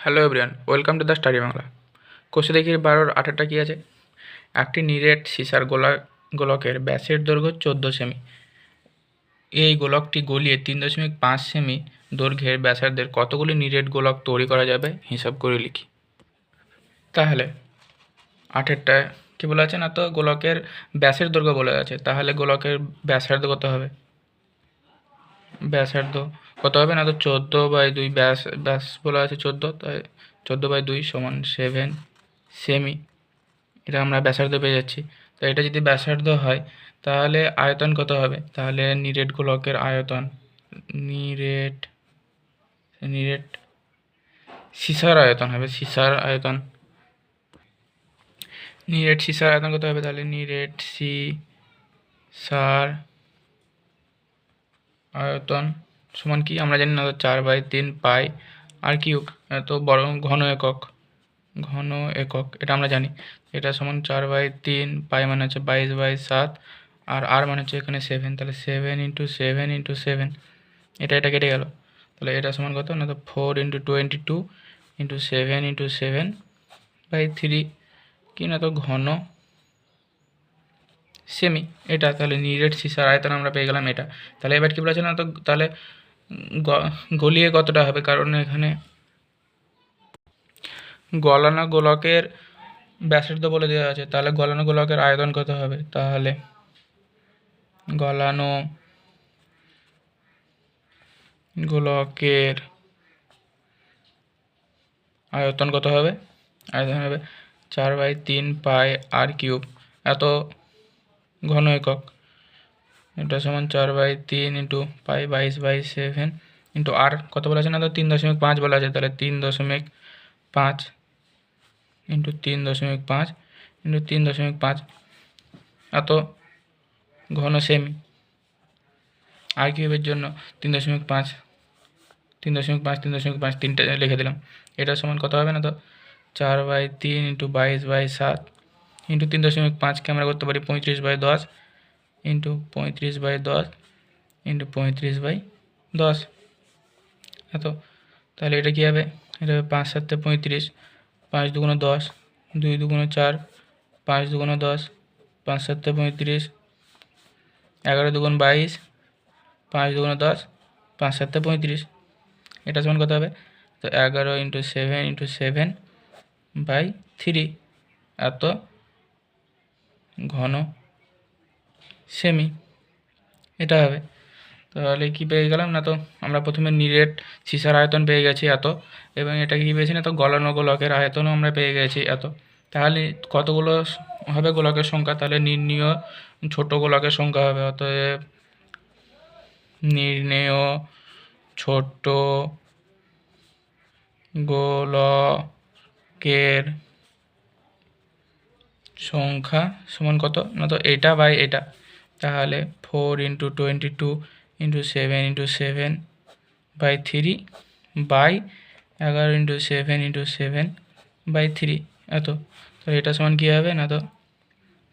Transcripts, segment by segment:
Hello everyone, welcome to the study Bangla. কোষে দেখি 12-18টা কী আছে। একটি নিরেট সিসার গোলকের ব্যাসের দৈর্ঘ্য 14 সেমি। এই গোলকটি গলিয়ে 3.5 সেমি দৈর্ঘ্যের ব্যাসার্ধের কতগুলি নিরেট গোলক তৈরি করা যাবে হিসাব করে লিখি। তাহলে 18টায় কী বলা আছে না, তো গোলকের ব্যাসের দৈর্ঘ্য বলা আছে। তাহলে গোলকের ব্যাসার্ধ কত হবে? ব্যাসার্ধ কত হবে না, তো 14/2 ব্যাস বলা আছে 14, তাই 14/2 সমান 7 সেমি। এটা আমরা ব্যাসার্ধ পেয়ে যাচ্ছি। তো এটা যদি ব্যাসার্ধ হয় তাহলে আয়তন কত হবে? তাহলে নিরেট গোলকের আয়তন, নিরেট নিরেট সিসার আয়তন হবে, নিরেট সিসার আয়তন কত হবে? তাহলে নিরেট সিসার আয়তন সমান কি আমরা জানি না, তো 4/3 পাই আর কিউব, এত বড় ঘন একক এটা আমরা জানি। এটা সমান 4/3 পাই মানে হচ্ছে 22/7 আর মানে হচ্ছে এখানে 7, তাহলে 7 × 7 × 7, এটা কেটে গেল। তাহলে এটা সমান কত না, তো 4 × 22 × 7 × 7/3 কি না, তো ঘন সেমি এটা। তাহলে নিরেট সিসার আয়তন আমরা পেয়ে গেলাম এটা। তাহলে এবার কী বলেছে না, তো তাহলে গলিয়ে কতটা হবে, কারণ এখানে গলানো গোলকের ব্যাসার্ধ বলে দেওয়া আছে। তাহলে গলানো গোলকের আয়তন কত হবে? তাহলে গলানো গোলকের আয়তন কত হবে? আয়তন হবে 4/3 পাই আর কিউব, এত ঘন একক। এটা সমান 4/3 × পাই 22/7 ইন্টু আর কত বলা আছে না, তো 3.5 বলা আছে। তাহলে 3.5 × 3.5 × 3.5 এত ঘন সেমি। আর কিউবের জন্য 3.5 তিনটে লিখে দিলাম। এটা সমান কত হবে না, তো 4/3 × 22/7 × 3.5কে আমরা করতে পারি 35/10 × 35/10 × 35/10 এত। তাহলে এটা কী হবে? এটা হবে 5 × 7 = 35, 5 × 2 = 10, 2 × 2 = 4, 5 × 2 = 10, 5 × 7 = 35, 11 × 2 = 22, 5 × 2 = 10, 5 × 7 = 35। এটা সমান কত হবে? তো 11 × 7 × 7/3 এত ঘন সেমি এটা হবে। তাহলে কি পেয়ে গেলাম না, তো আমরা প্রথমে নিরেট সিসার আয়তন পেয়ে গেছি এত, এবং এটা কি পেয়েছি না, তো গলানো গোলকের আয়তনও আমরা পেয়ে গেছি এত। তাহলে কতগুলো হবে গোলকের সংখ্যা? তাহলে নির্ণেয় ছোট গোলকের সংখ্যা হবে। অতএব নির্ণেয় ছোট গোলকের সংখ্যা সমান কত না, তো এটা বাই এটা। তাহলে 4 × 22 × 7 × 7/3 বাই 11 × 7 × 7/3 এত। তো এটা সমান কী হবে না, তো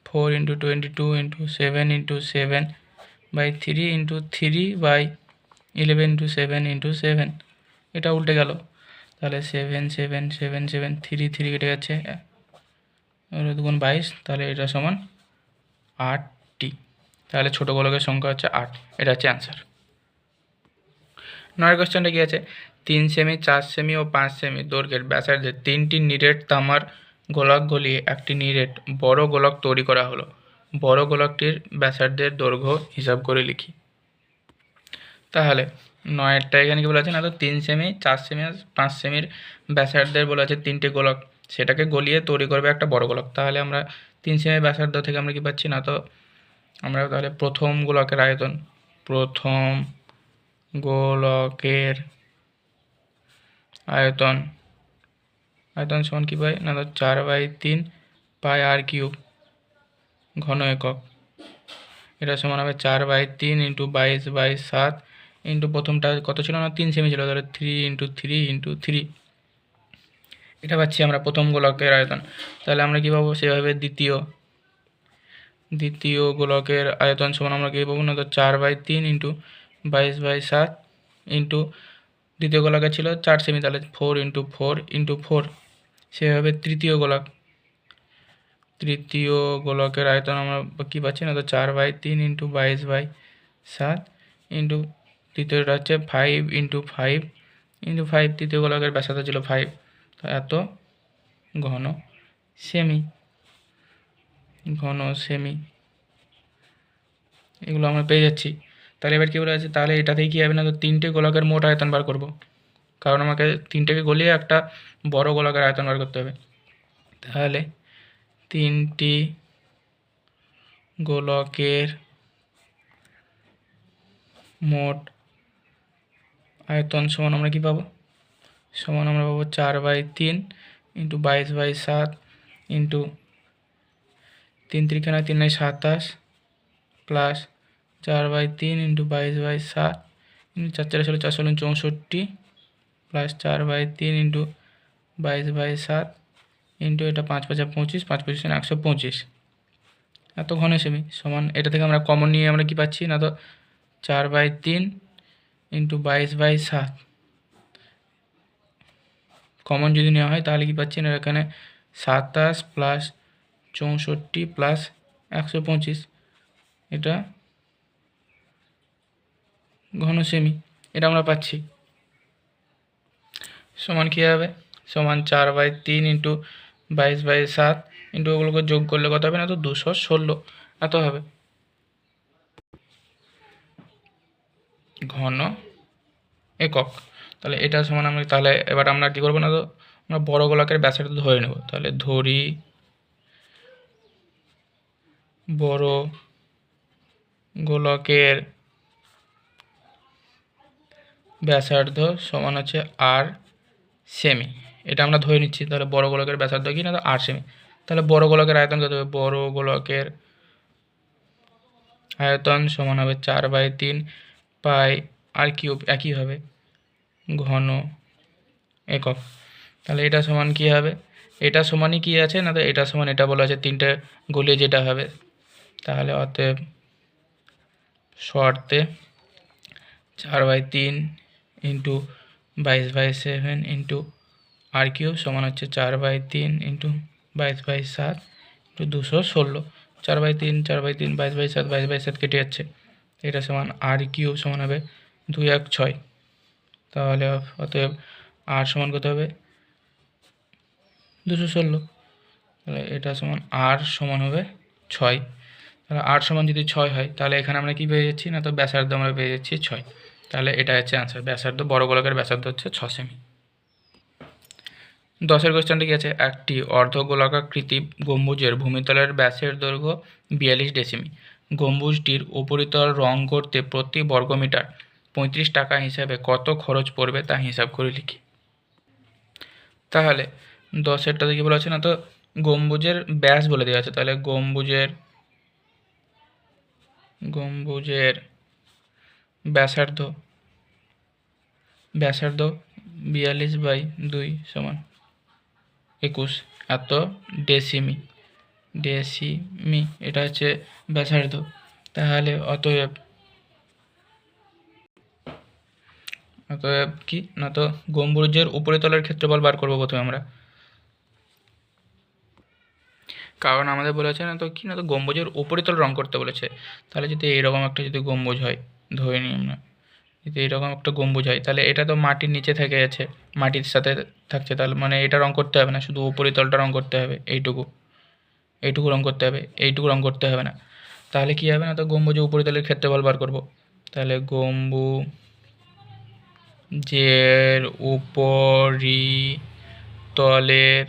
4 × 22 × 7 × 7/3 × 3/11 × 7 × 7, এটা উল্টে গেল। তাহলে 7 7 7 7 3 3 কেটে যাচ্ছে, 2 × 22, তাহলে এটা সমান 8টি। তাহলে ছোটো গোলকের সংখ্যা হচ্ছে 8। এটা হচ্ছে অ্যান্সার। 9 কোশ্চেনটা কী আছে? 3 সেমি, 4 সেমি ও 5 সেমি দৈর্ঘ্যের ব্যাসার্ধের 3টি নিরেট তামার গোলক গলিয়ে একটি নিরেট বড় গোলক তৈরি করা হলো। বড় গোলকটির ব্যাসার্ধের দৈর্ঘ্য হিসাব করে লিখি। তাহলে 9এরটা এখানে কী বলা আছে না, তো 3 সেমি, 4 সেমি আর 5 সেমির ব্যাসার্ধের বলা আছে 3টে গোলক, সেটাকে গলিয়ে তৈরি করবে একটা বড় গোলক। তাহলে আমরা 3 সেমি ব্যাসার্ধ থেকে আমরা কী পাচ্ছি না, তো আমরা তাহলে প্রথম গোলকের আয়তন সমান কী পাই না, তো 4/3 পাই আর কিউব ঘন একক। এটা সমান হবে 4/3 × 22/7 ইন্টু প্রথমটা কত ছিল না, 3 সেমি ছিল, তাহলে 3 × 3 × 3, এটা পাচ্ছি আমরা প্রথম গোলকের আয়তন। তাহলে আমরা কী পাবো সেভাবে দ্বিতীয় গোলকের আয়তন সমান আমরা কী পাবো না, তো 4/3 × 22/7 ইন্টু দ্বিতীয় গোলাকার ছিল 4 সেমি, তাহলে 4 ইন্টু 4 ইন্টু 4, সেভাবে তৃতীয় গোলক। তৃতীয় গোলকের আয়তন আমরা কী পাচ্ছি না, তো 4/3 ইন্টু 22/7 ইন্টু তৃতীয়টা হচ্ছে 5 ইন্টু 5 ইন্টু 5, তৃতীয় গোলকের ব্যাসার্ধ ছিল 5, তো এত ঘন সেমি। ঘন সেমি এগুলো আমরা পেয়ে যাচ্ছি। তাহলে এবার কী বলে আছে, তাহলে এটাতেই কী হবে না, তো 3টে গোলকের মোট আয়তন বার করব, কারণ আমাকে 3টেকে গলিয়ে একটা বড় গোলকের আয়তন বার করতে হবে। তাহলে 3টি গোলকের মোট আয়তন সমান আমরা কী পাবো, সমান আমরা পাবো 4/3 into 22/7 into 3 3 3 27 plus 4/3 into 22/7 into 4 4 ষোলো 4 ষোলো 64 প্লাস 4/3 ইন্টু 22/7 ইন্টু এটা 5 5 25, 5 25 125, এত ঘন সেমি সমান। এটা থেকে আমরা কমন নিয়ে আমরা কি পাচ্ছি না, তো 4/3 ইন্টু 22/7 কমন যদি নেওয়া হয় তাহলে কি পাচ্ছি না, এখানে 27 প্লাস 64 প্লাস 125, এটা ঘন সেমি, এটা আমরা পাচ্ছি। সমান কী হবে, সমান 4/3 ইন্টু 22/7 ইন্টু ওগুলোকে যোগ করলে কত হবে না, তো 216 এত হবে ঘন একক। তাহলে এটা সমান আমরা, তাহলে এবার আমরা কী করবো না, তো আমরা বড় গোলকের ব্যাসার্ধ ধরে নেব। তাহলে ধরি বড় গোলকের ব্যাসার্ধ সমান হচ্ছে আর সেমি, এটা আমরা ধরে নিচ্ছি। তাহলে বড় গোলকের ব্যাসার্ধ কি না, তো আর সেমি। তাহলে বড় গোলকের আয়তন কত হবে, বড় গোলকের আয়তন সমান হবে 4/3 পাই আর কিউব, একই হবে ঘন একক। তাহলে এটা সমান কী হবে, এটা সমানই কী আছে না, তো এটা সমান এটা বলা আছে 3টে গলিয়ে যেটা হবে। তাহলে অতএব শর্তে 4/3 ইন্টু 22/7 ইন্টু আর কিউব সমান হচ্ছে 4/3 ইন্টু 22/7 ইন্টু 216, 4/3 4/3 22/7 22/7 কেটে যাচ্ছে, এটা সমান আর কিউব সমান হবে 216। তাহলে অতএব আর সমান কত হবে 216, তাহলে এটা সমান আর সমান হবে 6। তাহলে আর সমান যদি 6 হয় তাহলে এখানে আমরা কি পেয়ে যাচ্ছি না, তো ব্যাসার্ধ আমরা পেয়ে যাচ্ছি 6। তাহলে এটা হচ্ছে আনসার, ব্যাসার্ধ বড় গোলকের ব্যাসার্ধ হচ্ছে 6 সেমি। 10এর কোয়েশ্চেনটা কি আছে, একটি অর্ধগোলাকৃতি গম্বুজের ভূমিতলের ব্যাসের দৈর্ঘ্য 42 ডেসিমি। গম্বুজটির উপরিতল রং করতে প্রতি বর্গমিটার 35 টাকা হিসাবে কত খরচ পড়বে তা হিসাব করে লিখি। তাহলে 10এরটা কি বলা আছে না, তো গম্বুজের ব্যাস বলে দেওয়া আছে। তাহলে গম্বুজের ব্যাসার্ধ 42/2 সমান 21 এত ডেসিমি। এটা হচ্ছে ব্যাসার্ধ। তাহলে অতএব কি না, তো গম্বুজের উপরিতলের ক্ষেত্রফল বার করবো প্রথমে আমরা, কারণ আমাদের বলেছে না, তো কি না, তো গম্বুজের উপরিতল রং করতে বলেছে। তাহলে যদি এইরকম একটা যদি গম্বুজ হয়, ধরে নিই আমরা, যদি এইরকম একটা গম্বুজ হয়, তাহলে এটা তো মাটির নিচে থেকে আছে, মাটির সাথে থাকছে, তাহলে মানে এটা রং করতে হবে না, শুধু উপরিতলটা রং করতে হবে, এইটুকু রং করতে হবে, এইটুকু রং করতে হবে না। তাহলে কী হবে না, তো গম্বুজের উপরিতলের ক্ষেত্রফল বার করব। তাহলে গম্বুজের উপরিতলের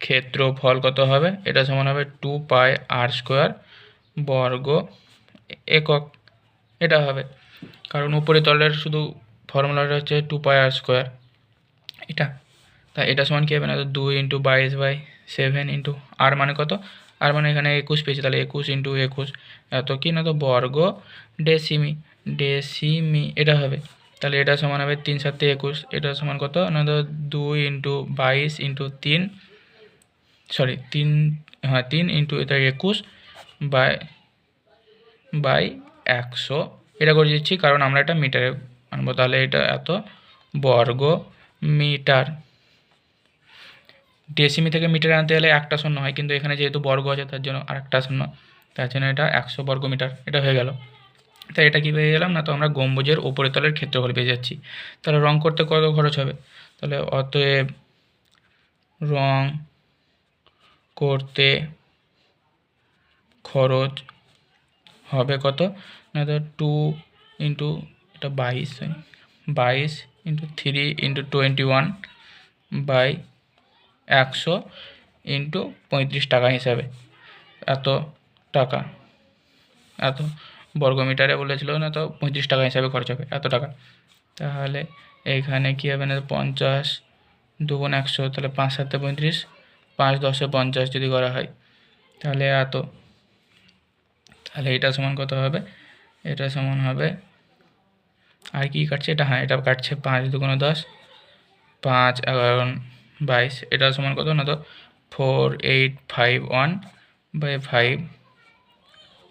ক্ষেত্রফল কত হবে, এটা সমান হবে 2πr² বর্গ একক, এটা হবে। কারণ উপরিতলের শুধু ফর্মুলাটা হচ্ছে 2πr², এটা। তা এটা সমান কী হবে না, তো 2 ইন্টু 22/7 ইন্টু আর মানে কত, আর মানে এখানে 21 পেয়েছি, তাহলে 21 ইন্টু 21 এত কি না, তো বর্গ ডেসিমি, এটা হবে। তাহলে এটা সমান হবে 3 7 21, এটা সমান কত না, তো 2 ইন্টু 22 ইন্টু 3 ইন্টু এটা 21 বাই 100, এটা করে দিচ্ছি কারণ আমরা এটা মিটারে আনবো, তাহলে এটা এত বর্গ মিটার। ডেসিমি থেকে মিটারে আনতে গেলে একটা শূন্য হয়, কিন্তু এখানে যেহেতু বর্গ আছে তার জন্য আরেকটা শূন্য, তার জন্য এটা 100 বর্গ মিটার। এটা হয়ে গেল। তাই এটা কী পেয়ে গেলাম না, তো আমরা গম্বুজের উপরের তলের ক্ষেত্রফল পেয়ে যাচ্ছি। তাহলে রং করতে কত খরচ হবে? তাহলে অতএব রং করতে খরচ হবে কত না, তো 2 ইন্টু এটা 22 ইন্টু 3 ইন্টু 21 বাই 100 ইন্টু 35 টাকা হিসাবে এত টাকা, এত বর্গমিটারে বলেছিল না, তো 35 টাকা হিসাবে খরচ হবে এত টাকা। তাহলে এইখানে কী হবে না, 50 2 × 100, তাহলে 5 × 7 = 35, 5 × 10 = 50 যদি করা হয় তাহলে এত। তাহলে এটা সমান কত হবে? এটা সমান হবে, আর কি কাটছে এটা, হ্যাঁ এটা কাটছে 5 × 2 = 10, 5 × 11 = 22, এটা সমান কত না, তো 4851/5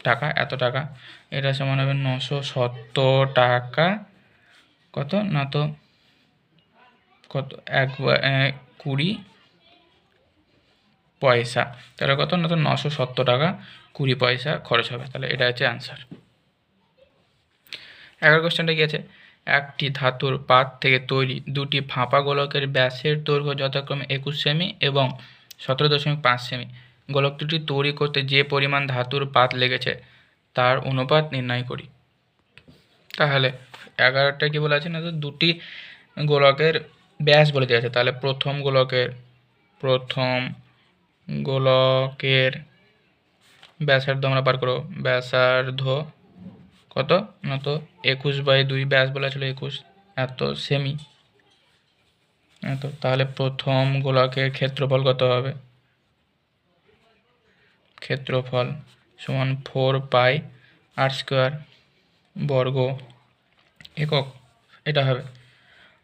টাকা, এত টাকা। এটা সমান হবে 970 টাকা কত না, তো কত 20 পয়সা। তাহলে কত না, তো 970 টাকা 20 পয়সা খরচ হবে। তাহলে এটা হচ্ছে অ্যান্সার। 11 কোশ্চেনটা কি আছে, একটি ধাতুর পাত থেকে তৈরি দুটি ফাঁপা গোলকের ব্যাসের দৈর্ঘ্য যথাক্রমে 21 সেমি এবং 17.5 সেমি। গোলক দুটি তৈরি করতে যে পরিমাণ ধাতুর পাত লেগেছে তার অনুপাত নির্ণয় করি। তাহলে 11টা কি বলা আছে না, তো দুটি গোলকের ব্যাস বলে দেওয়া আছে। তাহলে প্রথম গোলকের ব্যাসার্ধ আমরা বার করো, ব্যাসার্ধ কত না, তো 21/2, ব্যাস বলা ছিল 21, এত সেমি এত। তাহলে প্রথম গোলকের ক্ষেত্রফল কত হবে? ক্ষেত্রফল সমান 4πr² বর্গ একক, এটা হবে।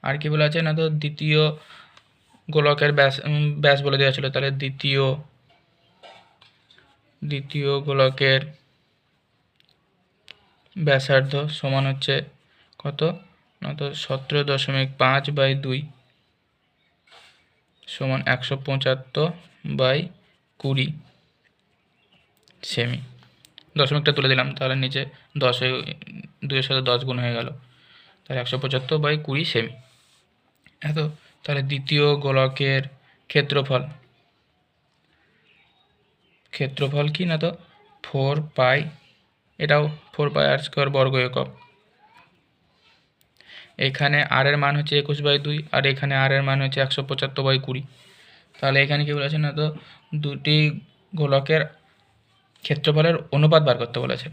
আর কি বলা আছে না, তো দ্বিতীয় গোলকের ব্যাস বলে দেওয়া ছিল। তাহলে দ্বিতীয় গোলকের ব্যাসার্ধ সমান হচ্ছে কত না, তো 17.5/2 সমান 175/20 সেমি। দশমিকটা তুলে দিলাম, তাহলে নিচে 10 2-এর সাথে 10 গুণ হয়ে গেল, তাহলে 175/20 সেমি এত। তাহলে দ্বিতীয় গোলকের ক্ষেত্রফল কি না, তো 4π, এটাও 4πr² বর্গ একক। এখানে আর এর মান হচ্ছে 21/2 আর এখানে আর এর মান হচ্ছে 175/20। তাহলে এখানে কি বলেছে না, তো দুটি গোলকের ক্ষেত্রফলের অনুপাত বার করতে বলেছে।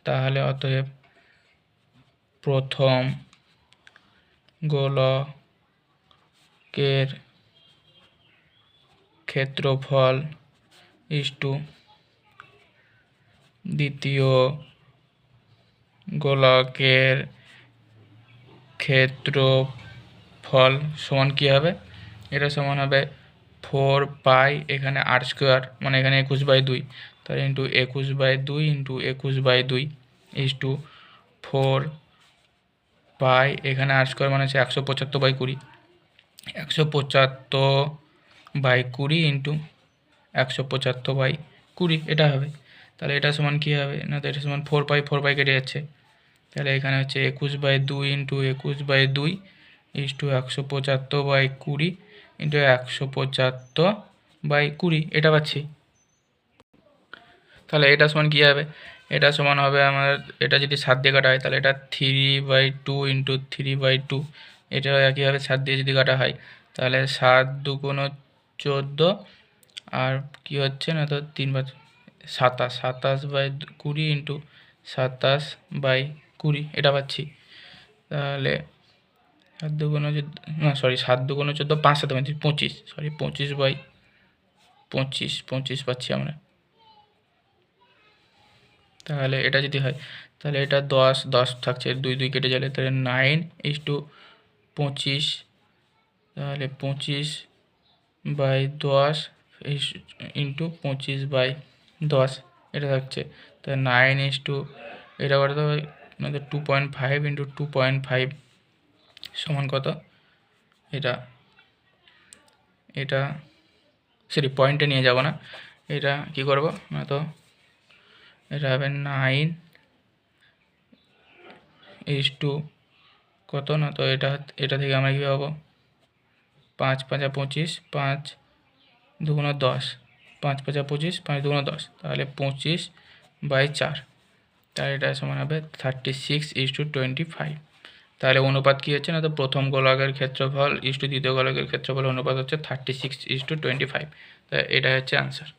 তাহলে অতএব প্রথম গোলকের ক্ষেত্রফল ইস্টু দ্বিতীয় গোলকের ক্ষেত্রফল সমান কী হবে? এটা সমান হবে 4π, এখানে r² মানে এখানে 21/2, তাহলে ইন্টু 21/2 ইন্টু 21/2 ইস্টু 4π, এখানে r² মানে হচ্ছে 175/20, 175/20 ইন্টু 175/20 এটা হবে। তাহলে এটা সমান কী হবে না, তো এটা সমান 4π কেটে যাচ্ছে, তাহলে এখানে হচ্ছে 21/2 ইন্টু 21/2 ইস্টু 175/20 ইন্টু 175/20, এটা পাচ্ছি। তাহলে এটা সমান কী হবে? এটা সমান হবে আমার, এটা যদি 7 দিয়ে কাটা হয় তাহলে এটা 3/2 ইন্টু 3/2, এটা একইভাবে 7 দিয়ে যদি কাটা হয় তাহলে 7 × 2 = 14, আর কি হচ্ছে না, তো 3/27, 27/20 ইন্টু 27/20 এটা পাচ্ছি। তাহলে 7 × 2 = 14, 5 × 7 = 25, 25/25 পাচ্ছি আমরা। তাহলে এটা যদি হয় তাহলে এটা 10 থাকছে, 2 2 কেটে গেলে, তাহলে 9/25, তাহলে 25/10 ইন্টু 25/10 এটা থাকছে, তাহলে 9 এটা করতে হবে 2.5 ইন্টু 2.5 সমান কত, এটা এটা সরি পয়েন্টে নিয়ে যাব না, এটা কি করব না তো এটা হবে 9 ইস টু কত না তো এটা থেকে আমরা কী পাবো 5 5 25, 5 2 10, 5 5 25, 5 2 10, তাহলে 25/4, তাহলে এটা সমান হবে 36:25। তাহলে অনুপাত কী হচ্ছে না তো প্রথম গোলকের ক্ষেত্রফল ইস টু দ্বিতীয় গোলকের ক্ষেত্রফল অনুপাত হচ্ছে 36:25, তাই এটা হচ্ছে আনসার।